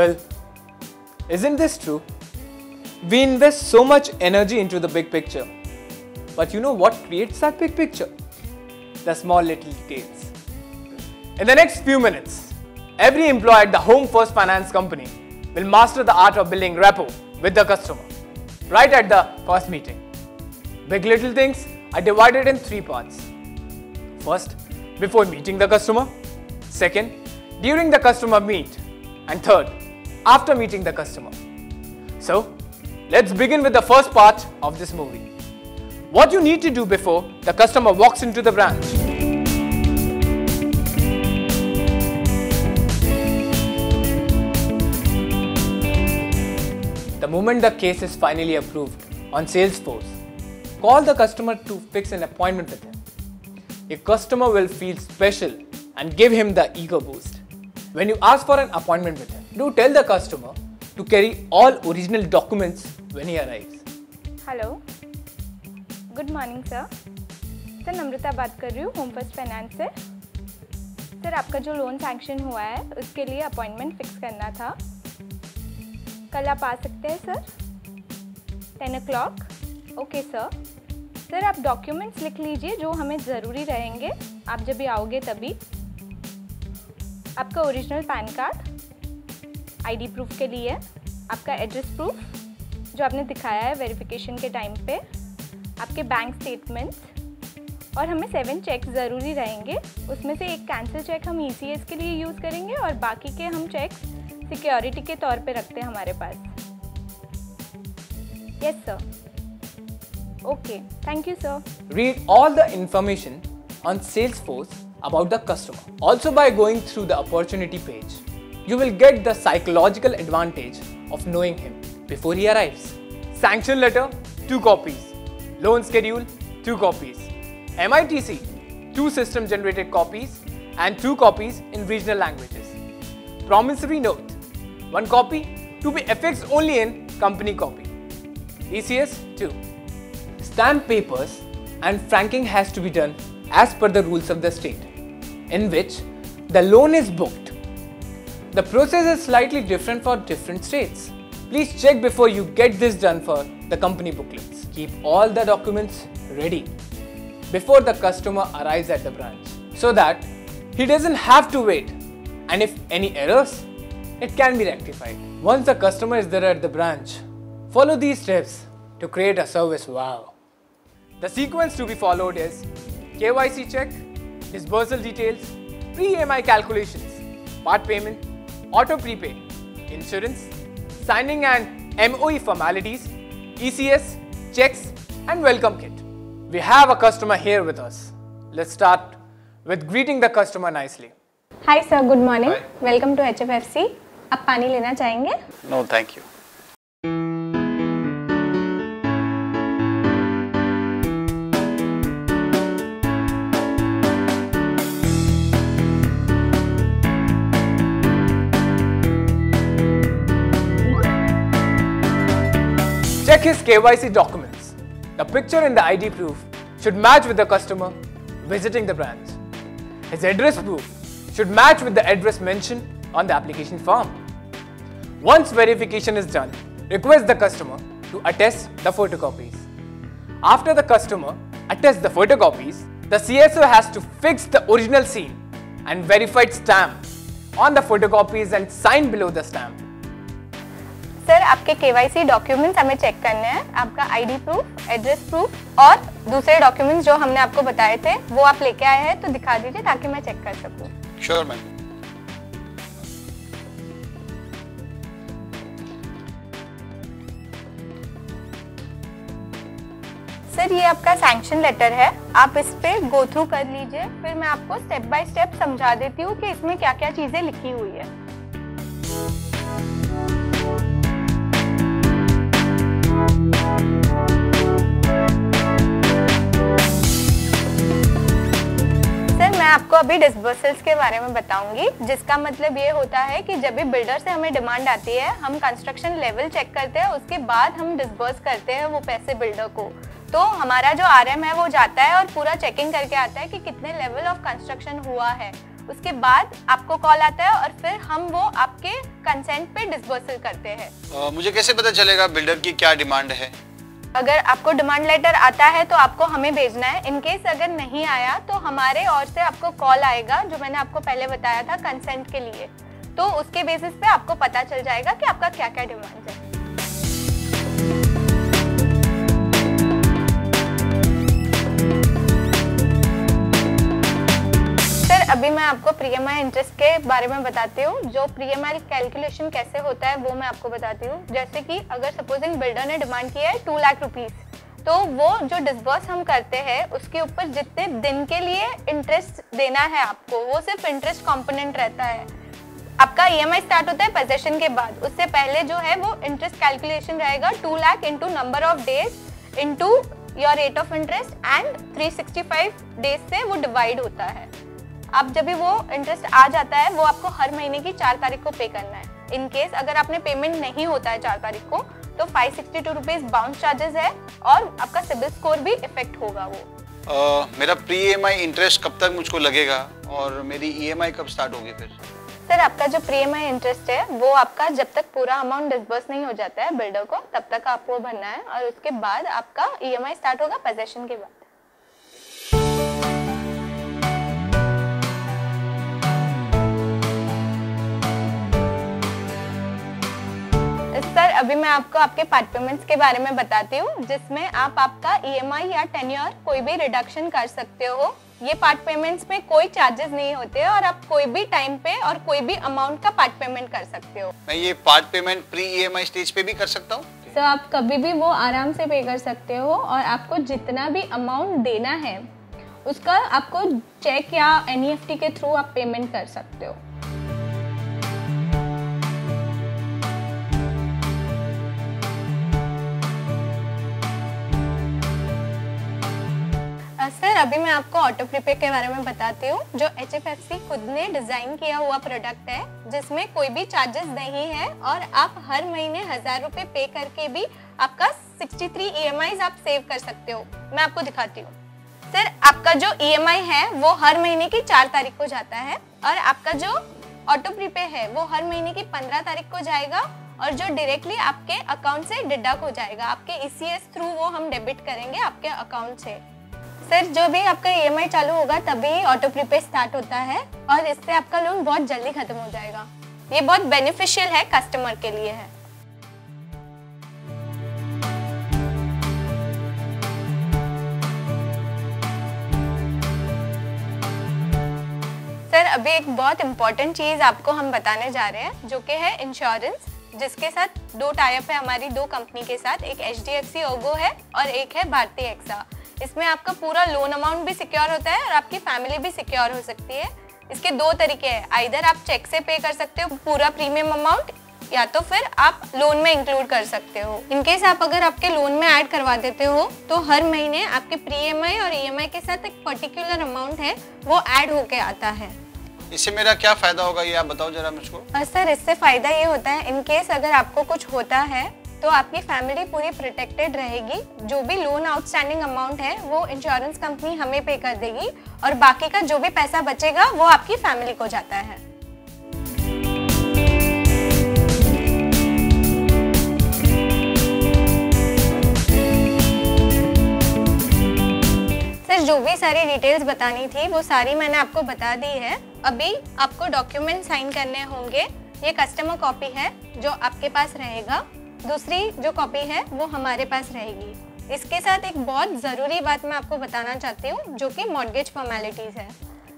Well, isn't this true? We invest so much energy into the big picture. But you know what creates that big picture? The small little details. In the next few minutes, every employee at the Home First Finance Company will master the art of building rapport with the customer, right at the first meeting. Big little things are divided in 3 parts. First, before meeting the customer. Second, during the customer meet. And third, after meeting the customer. So, let's begin with the first part of this movie. What you need to do before the customer walks into the branch. The moment the case is finally approved on Salesforce, call the customer to fix an appointment with him. Your customer will feel special and give him the ego boost. When you ask for an appointment with him, do tell the customer to carry all original documents when he arrives. Hello, good morning sir. Sir Namrata बात कर रही हूँ home first finance से। Sir आपका जो loan sanction हुआ है उसके लिए अपॉइंटमेंट फिक्स करना था। कल आप आ सकते हैं sir 10 o'clock? Okay sir. Sir आप डॉक्यूमेंट्स लिख लीजिए जो हमें ज़रूरी रहेंगे आप जब भी आओगे तभी। आपका original pan card ID proof के लिए, आपका एड्रेस प्रूफ जो आपने दिखाया है वेरिफिकेशन के टाइम पे, आपके बैंक स्टेटमेंट्स और हमें 7 चेक ज़रूरी रहेंगे। उसमें से एक कैंसिल चेक हम ECS के लिए यूज़ करेंगे और बाकी के हम चेक सिक्योरिटी के तौर पे रखते हैं हमारे पास। Yes sir. Okay, thank you sir. Read all the information on Salesforce about the customer. Also, by going through the opportunity page, you will get the psychological advantage of knowing him before he arrives. Sanction letter, 2 copies. Loan schedule, 2 copies. MITC, 2 system generated copies and 2 copies in regional languages. Promissory note, 1 copy to be affixed only in company copy. ECS, 2. Stamp papers and franking has to be done as per the rules of the state in which the loan is booked. The process is slightly different for different states. Please check before you get this done for the company booklets. Keep all the documents ready before the customer arrives at the branch so that he doesn't have to wait, and if any errors, it can be rectified. Once the customer is there at the branch, follow these steps to create a service wow. The sequence to be followed is KYC check, disbursal details, pre-EMI calculations, part payment, auto prepay, insurance, signing and MOE formalities, ECS, checks and welcome kit. We have a customer here with us. Let's start with greeting the customer nicely. Hi sir, good morning. Hi. Welcome to HFFC. आप पानी लेना चाहेंगे? No, thank you. Check his KYC documents. The picture in the ID proof should match with the customer visiting the branch. His address proof should match with the address mentioned on the application form. Once verification is done, request the customer to attest the photocopies. After the customer attests the photocopies, the CSO has to fix the original seal and verified stamp on the photocopies and sign below the stamp. Sir आपके KYC documents हमें check करने हैं। आपका ID proof, address proof और दूसरे documents जो हमने आपको बताए थे वो आप लेके आए हैं तो दिखा दीजिए ताकि मैं चेक कर सकूं। Sure, ma'am. सर ये आपका सैंक्शन लेटर है, आप इस पे गो थ्रू कर लीजिए, फिर मैं आपको स्टेप बाय स्टेप समझा देती हूँ कि इसमें क्या क्या चीजें लिखी हुई है। सर मैं आपको अभी डिसबर्सल्स के बारे में बताऊंगी, जिसका मतलब ये होता है कि जब भी बिल्डर से हमें डिमांड आती है, हम कंस्ट्रक्शन लेवल चेक करते हैं, उसके बाद हम डिसबर्स करते हैं वो पैसे बिल्डर को। तो हमारा जो RM है वो जाता है और पूरा चेकिंग करके आता है कि कितने लेवल ऑफ कंस्ट्रक्शन हुआ है। उसके बाद आपको कॉल आता है और फिर हम वो आपके कंसेंट पे डिसबर्सल करते हैं। मुझे कैसे पता चलेगा बिल्डर की क्या डिमांड है? अगर आपको डिमांड लेटर आता है तो आपको हमें भेजना है। इन केस अगर नहीं आया तो हमारे ओर से आपको कॉल आएगा, जो मैंने आपको पहले बताया था कंसेंट के लिए। तो उसके बेसिस पे आपको पता चल जाएगा कि आपका क्या क्या डिमांड है। अभी मैं आपको प्रीएमआई इंटरेस्ट के बारे में बताती हूँ। जो प्रीएमआई कैलकुलेशन कैसे होता है वो मैं आपको बताती हूँ। जैसे कि अगर सपोजिंग बिल्डर ने डिमांड किया है 2 लाख रुपीस, तो वो जो डिसबर्स हम करते हैं उसके ऊपर जितने दिन के लिए इंटरेस्ट देना है आपको, वो सिर्फ इंटरेस्ट कंपोनेंट रहता है। आपका ईएमआई स्टार्ट होता है पोजेशन के बाद, उससे पहले जो है वो इंटरेस्ट कैलकुलेशन रहेगा 2 lakh into number of days into your rate of interest and 365 days से वो डिवाइड होता है। अब जब भी वो इंटरेस्ट आ जाता है वो आपको हर महीने की 4 तारीख को पे करना है। इन केस अगर आपने पेमेंट नहीं होता है 4 तारीख को तो 562 रुपीज बाउंस चार्जेस है और आपका सिबिल स्कोर भी इफेक्ट होगा वो। मेरा प्री ईएमआई इंटरेस्ट कब तक मुझको लगेगा और मेरी ईएमआई कब स्टार्ट होगी फिर? सर आपका जो प्री ईएमआई इंटरेस्ट है वो आपका जब तक पूरा अमाउंट डिसबर्स नहीं हो जाता है बिल्डर को तब तक आपको भरना है और उसके बाद आपका ईएमआई स्टार्ट होगा पोजेशन के बाद। सर अभी मैं आपको आपके पार्ट पेमेंट्स के बारे में बताती हूँ, जिसमें आप आपका ईएमआई या टेन्योर कोई भी रिडक्शन कर सकते हो। ये पार्ट पेमेंट्स में कोई चार्जेस नहीं होते और आप कोई भी टाइम पे और कोई भी अमाउंट का पार्ट पेमेंट कर सकते हो। मैं ये part payment pre EMI stage पे भी कर सकता हूँ? सर आप कभी भी वो आराम से पे कर सकते हो और आपको जितना भी अमाउंट देना है उसका आपको चेक या एनईएफटी के थ्रू आप पेमेंट कर सकते हो। सर अभी मैं आपको ऑटो प्रीपे के बारे में बताती हूँ, जो HFFC खुद ने डिजाइन किया हुआ प्रोडक्ट है जिसमें कोई भी चार्जेस नहीं है और आप हर महीने 1000 रुपए पे करके भी आपका 63 EMIs आप सेव कर सकते हो। मैं आपको दिखाती हूँ। सर आपका जो EMI है वो हर महीने की 4 तारीख को जाता है और आपका जो ऑटो प्रीपे है वो हर महीने की 15 तारीख को जाएगा और जो डायरेक्टली आपके अकाउंट से डिडक्ट हो जाएगा। आपके ECS थ्रू वो हम डेबिट करेंगे आपके अकाउंट से। सर जो भी आपका ईएमआई चालू होगा तभी ऑटो प्रीपे स्टार्ट होता है और इससे आपका लोन बहुत जल्दी खत्म हो जाएगा। ये बहुत बेनिफिशियल है, कस्टमर के लिए है। सर अभी एक बहुत इम्पोर्टेंट चीज़ आपको हम बताने जा रहे हैं जो कि है इंश्योरेंस, जिसके साथ 2 टाइप है हमारी 2 कंपनी के साथ। एक HDFC ORGO है और एक है भारती एक्सा। इसमें आपका पूरा लोन अमाउंट भी सिक्योर होता है और आपकी फैमिली भी सिक्योर हो सकती है। इसके 2 तरीके हैं, आइदर आप चेक से पे कर सकते हो पूरा प्रीमियम अमाउंट या तो फिर आप लोन में इंक्लूड कर सकते हो। इनकेस आप अगर आपके लोन में ऐड करवा देते हो तो हर महीने आपके प्री EMI और EMI के साथ एक पर्टिकुलर अमाउंट है वो ऐड होके आता है। इससे मेरा क्या फायदा होगा ये आप बताओ जरा मुझको। सर इससे फायदा ये होता है, इनकेस अगर आपको कुछ होता है तो आपकी फैमिली पूरी प्रोटेक्टेड रहेगी। जो भी लोन आउटस्टैंडिंग अमाउंट है वो इंश्योरेंस कंपनी हमें पे कर देगी और बाकी का जो भी पैसा बचेगा वो आपकी फैमिली को जाता है। सर जो भी सारी डिटेल्स बतानी थी वो सारी मैंने आपको बता दी है। अभी आपको डॉक्यूमेंट साइन करने होंगे। ये कस्टमर कॉपी है जो आपके पास रहेगा, दूसरी जो कॉपी है वो हमारे पास रहेगी। इसके साथ एक बहुत ज़रूरी बात मैं आपको बताना चाहती हूँ जो कि मॉर्गेज फॉर्मेलिटीज़ है।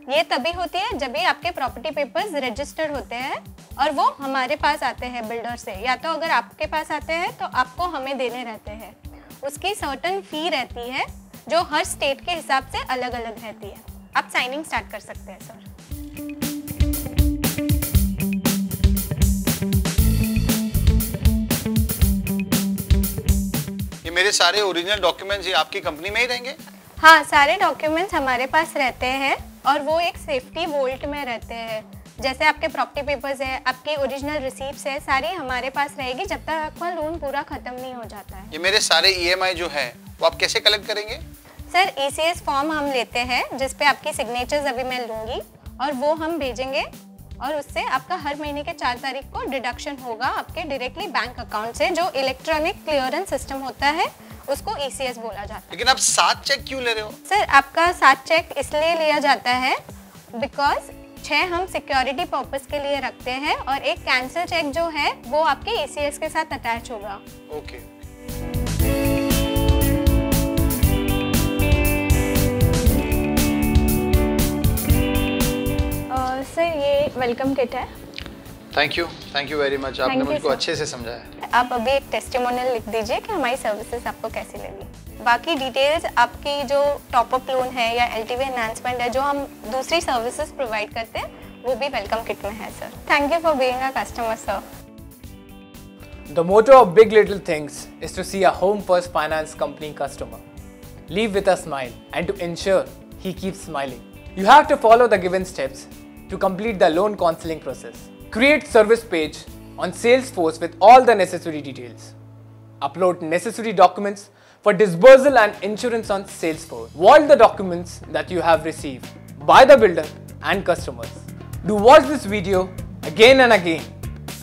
ये तभी होती है जब भी आपके प्रॉपर्टी पेपर्स रजिस्टर्ड होते हैं और वो हमारे पास आते हैं बिल्डर से, या तो अगर आपके पास आते हैं तो आपको हमें देने रहते हैं। उसकी सर्टेन फ़ी रहती है जो हर स्टेट के हिसाब से अलग अलग रहती है। आप साइनिंग स्टार्ट कर सकते हैं सर। मेरे सारे ओरिजिनल डॉक्यूमेंट्स ये आपकी कंपनी में ही रहेंगे? हाँ, सारे डॉक्यूमेंट्स हमारे पास रहते हैं और वो एक सेफ्टी वोल्ट में रहते हैं। जैसे आपके प्रॉपर्टी पेपर्स है, आपकी ओरिजिनल रिसीप्ट्स है, सारी हमारे पास रहेगी जब तक आपका लोन पूरा खत्म नहीं हो जाता है। ये मेरे सारे EMI जो है वो आप कैसे कलेक्ट करेंगे? सर ECS फॉर्म हम लेते हैं जिस पे आपकी सिग्नेचर्स अभी मैं लूँगी और वो हम भेजेंगे और उससे आपका हर महीने के 4 तारीख को डिडक्शन होगा आपके डायरेक्टली बैंक अकाउंट से, जो इलेक्ट्रॉनिक क्लियरेंस सिस्टम होता है उसको ECS बोला जाता है। लेकिन आप 7 चेक क्यों ले रहे हो? सर आपका 7 चेक इसलिए लिया जाता है बिकॉज 6 हम सिक्योरिटी पर्पस के लिए रखते हैं और एक कैंसिल चेक जो है वो आपके ECS के साथ अटैच होगा। ओके। सर ये वेलकम किट है। थैंक यू वेरी मच, आपने Thank you, मुझको sir. अच्छे से समझाया। आप अभी एक टेस्टिमोनियल लिख दीजिए कि हमारी सर्विसेज आपको कैसी लगी। बाकी डिटेल्स आपकी जो टॉप अप लोन है या LTV एनहांसमेंट है जो हम दूसरी सर्विसेज प्रोवाइड करते हैं वो भी वेलकम किट में है sir. Thank you for being a customer sir. The motto of Big Little Things is to see a Home First Finance company customer leave with a smile and to ensure he keeps smiling. You have to follow the given steps to complete the loan counseling process. Create service page on Salesforce with all the necessary details. Upload necessary documents for disbursal and insurance on Salesforce. Vault the documents that you have received by the builder and customers. Do watch this video again and again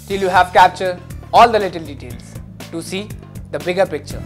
till you have captured all the little details to see the bigger picture.